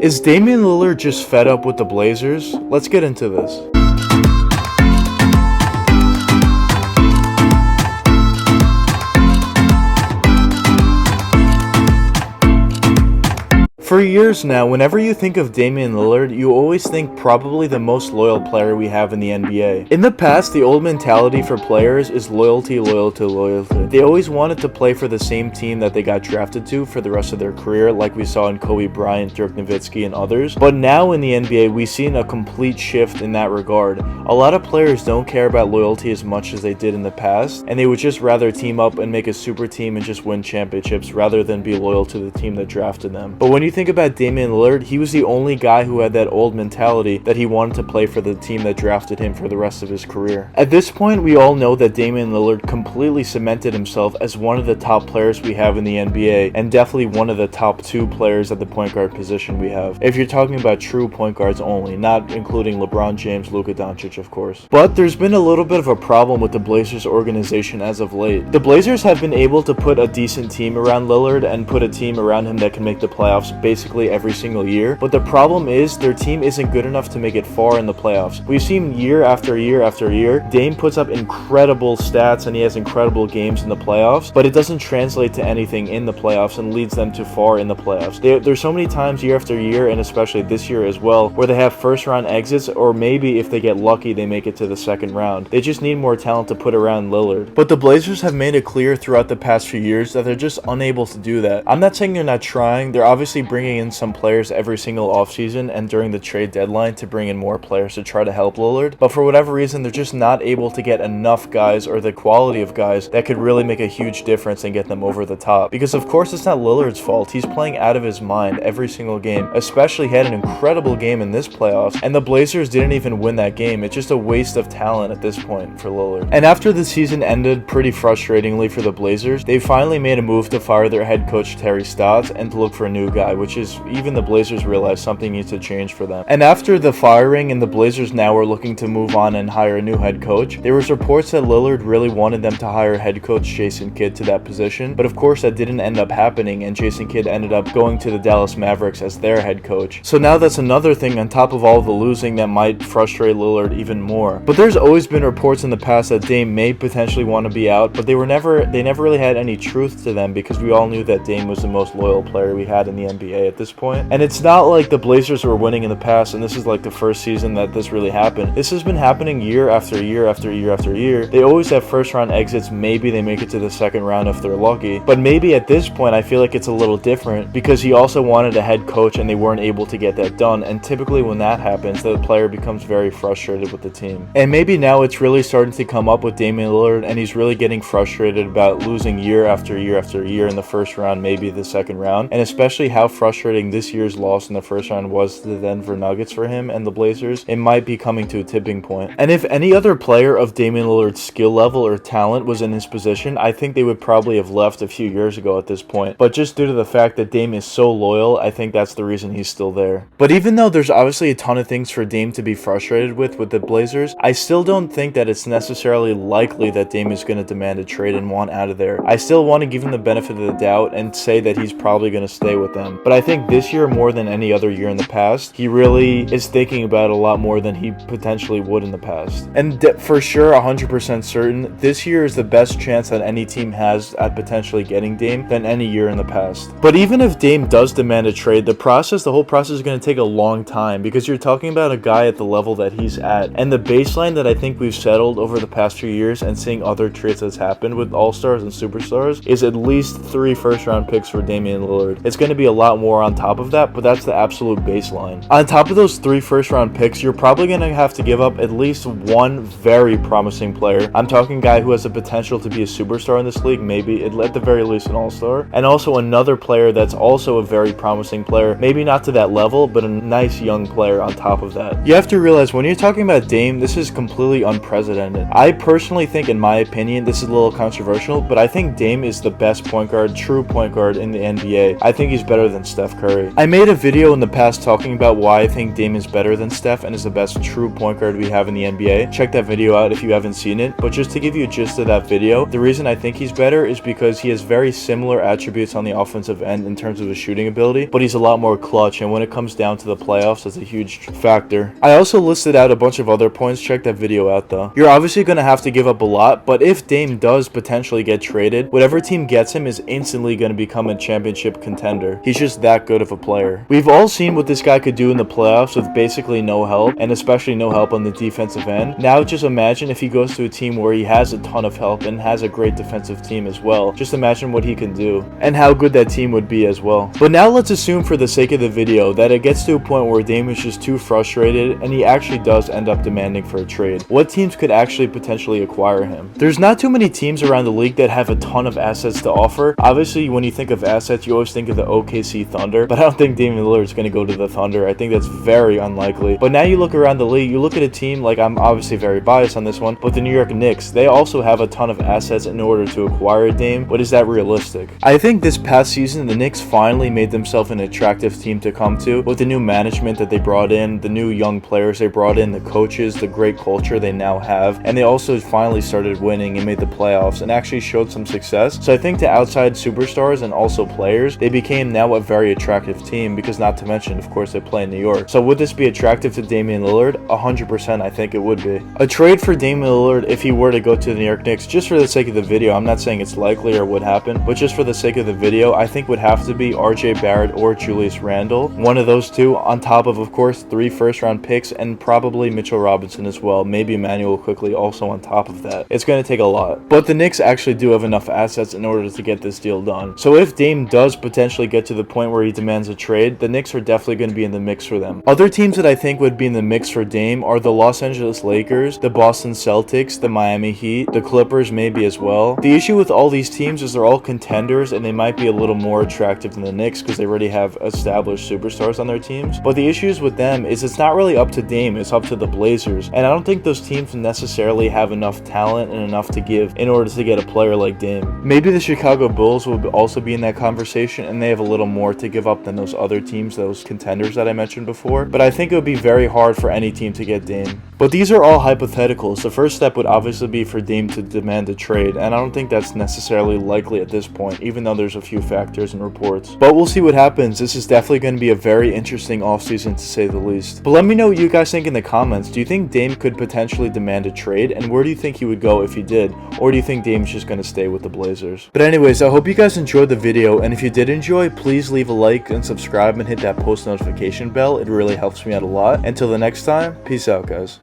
Is Damian Lillard just fed up with the Blazers? Let's get into this. For years now, whenever you think of Damian Lillard, you always think probably the most loyal player we have in the NBA. In the past, the old mentality for players is loyalty, loyalty, loyalty. They always wanted to play for the same team that they got drafted to for the rest of their career, like we saw in Kobe Bryant, Dirk Nowitzki, and others. But now in the NBA, we've seen a complete shift in that regard. A lot of players don't care about loyalty as much as they did in the past, and they would just rather team up and make a super team and just win championships rather than be loyal to the team that drafted them. But when you think about Damian Lillard, he was the only guy who had that old mentality that he wanted to play for the team that drafted him for the rest of his career. At this point, we all know that Damian Lillard completely cemented himself as one of the top players we have in the NBA, and definitely one of the top two players at the point guard position we have. If you're talking about true point guards only, not including LeBron James, Luka Doncic, of course. But there's been a little bit of a problem with the Blazers organization as of late. The Blazers have been able to put a decent team around Lillard and put a team around him that can make the playoffs basically every single year, but the problem is their team isn't good enough to make it far in the playoffs. We've seen year after year after year, Dame puts up incredible stats and he has incredible games in the playoffs, but it doesn't translate to anything in the playoffs and leads them to far in the playoffs. There's so many times year after year, and especially this year as well, where they have first round exits, or maybe if they get lucky they make it to the second round. They just need more talent to put around Lillard. But the Blazers have made it clear throughout the past few years that they're just unable to do that. I'm not saying they're not trying. They're obviously bringing in some players every single offseason and during the trade deadline to bring in more players to try to help Lillard, but for whatever reason they're just not able to get enough guys or the quality of guys that could really make a huge difference and get them over the top. Because of course it's not Lillard's fault. He's playing out of his mind every single game, especially he had an incredible game in this playoffs, and the Blazers didn't even win that game. It's just a waste of talent at this point for Lillard. And after the season ended pretty frustratingly for the Blazers, they finally made a move to fire their head coach Terry Stotts and to look for a new guy, which is even the Blazers realized something needs to change for them. And after the firing and the Blazers now are looking to move on and hire a new head coach, there was reports that Lillard really wanted them to hire head coach Jason Kidd to that position, but of course that didn't end up happening and Jason Kidd ended up going to the Dallas Mavericks as their head coach. So now that's another thing on top of all the losing that might frustrate Lillard even more. But there's always been reports in the past that Dame may potentially want to be out, but they never really had any truth to them because we all knew that Dame was the most loyal player we had in the NBA at this point. And it's not like the Blazers were winning in the past and this is like the first season that this really happened. This has been happening year after year after year after year. They always have first round exits. Maybe they make it to the second round if they're lucky, but maybe at this point I feel like it's a little different because he also wanted a head coach and they weren't able to get that done, and typically when that happens the player becomes very frustrated with the team. And maybe now it's really starting to come up with Damian Lillard and he's really getting frustrated about losing year after year after year in the first round, maybe the second round, and especially how frustrating this year's loss in the first round was to the Denver Nuggets for him and the Blazers. It might be coming to a tipping point. And if any other player of Damian Lillard's skill level or talent was in his position, I think they would probably have left a few years ago at this point. But just due to the fact that Dame is so loyal, I think that's the reason he's still there. But even though there's obviously a ton of things for Dame to be frustrated with the Blazers, I still don't think that it's necessarily likely that Dame is going to demand a trade and want out of there. I still want to give him the benefit of the doubt and say that he's probably going to stay with them. But I think this year more than any other year in the past, he really is thinking about it a lot more than he potentially would in the past. And for sure, 100% certain, this year is the best chance that any team has at potentially getting Dame than any year in the past. But even if Dame does demand a trade, the whole process is going to take a long time because you're talking about a guy at the level that he's at. And the baseline that I think we've settled over the past few years and seeing other trades that's happened with all-stars and superstars is at least 3 first-round picks for Damian Lillard. It's going to be a lot more on top of that, but that's the absolute baseline. On top of those 3 first-round picks, you're probably going to have to give up at least one very promising player. I'm talking a guy who has the potential to be a superstar in this league, maybe at the very least an all-star, and also another player that's also a very promising player, maybe not to that level, but a nice young player on top of that. You have to realize when you're talking about Dame, this is completely unprecedented. I personally think, in my opinion, this is a little controversial, but I think Dame is the best point guard, true point guard in the NBA. I think he's better than towards Steph Curry. I made a video in the past talking about why I think Dame is better than Steph and is the best true point guard we have in the NBA. Check that video out if you haven't seen it, but just to give you a gist of that video, the reason I think he's better is because he has very similar attributes on the offensive end in terms of his shooting ability, but he's a lot more clutch, and when it comes down to the playoffs, that's a huge factor. I also listed out a bunch of other points. Check that video out though. You're obviously going to have to give up a lot, but if Dame does potentially get traded, whatever team gets him is instantly going to become a championship contender. He's just that good of a player. We've all seen what this guy could do in the playoffs with basically no help, and especially no help on the defensive end. Now just imagine if he goes to a team where he has a ton of help and has a great defensive team as well. Just imagine what he can do and how good that team would be as well. But now let's assume for the sake of the video that it gets to a point where Dame is just too frustrated and he actually does end up demanding for a trade. What teams could actually potentially acquire him? There's not too many teams around the league that have a ton of assets to offer. Obviously, when you think of assets, you always think of the OKC Thunder, but I don't think Damian Lillard is going to go to the Thunder. I think that's very unlikely. But now you look around the league, you look at a team like, I'm obviously very biased on this one, but the New York Knicks, they also have a ton of assets in order to acquire a Dame, but is that realistic? I think this past season, the Knicks finally made themselves an attractive team to come to with the new management that they brought in, the new young players they brought in, the coaches, the great culture they now have, and they also finally started winning and made the playoffs and actually showed some success. So I think to outside superstars and also players, they became now a very attractive team, because not to mention, of course, they play in New York. So would this be attractive to Damian Lillard? 100% I think it would be. A trade for Damian Lillard, if he were to go to the New York Knicks, just for the sake of the video, I'm not saying it's likely or would happen, but just for the sake of the video, I think would have to be RJ Barrett or Julius Randle. One of those two, on top of course, 3 first-round picks and probably Mitchell Robinson as well. Maybe Emmanuel quickly also on top of that. It's going to take a lot. But the Knicks actually do have enough assets in order to get this deal done. So if Dame does potentially get to the point where he demands a trade, the Knicks are definitely going to be in the mix for them. Other teams that I think would be in the mix for Dame are the Los Angeles Lakers, the Boston Celtics, the Miami Heat, the Clippers maybe as well. The issue with all these teams is they're all contenders and they might be a little more attractive than the Knicks because they already have established superstars on their teams. But the issues with them is it's not really up to Dame, it's up to the Blazers. And I don't think those teams necessarily have enough talent and enough to give in order to get a player like Dame. Maybe the Chicago Bulls will also be in that conversation and they have a little more to give up than those other teams, those contenders that I mentioned before. But I think it would be very hard for any team to get Dame. But these are all hypotheticals. The first step would obviously be for Dame to demand a trade, and I don't think that's necessarily likely at this point, even though there's a few factors and reports. But we'll see what happens. This is definitely going to be a very interesting offseason to say the least. But let me know what you guys think in the comments. Do you think Dame could potentially demand a trade, and where do you think he would go if he did? Or do you think Dame's just going to stay with the Blazers? But anyways, I hope you guys enjoyed the video, and if you did enjoy, please leave a like and subscribe and hit that post notification bell. It really helps me out a lot. Until the next time, peace out, guys.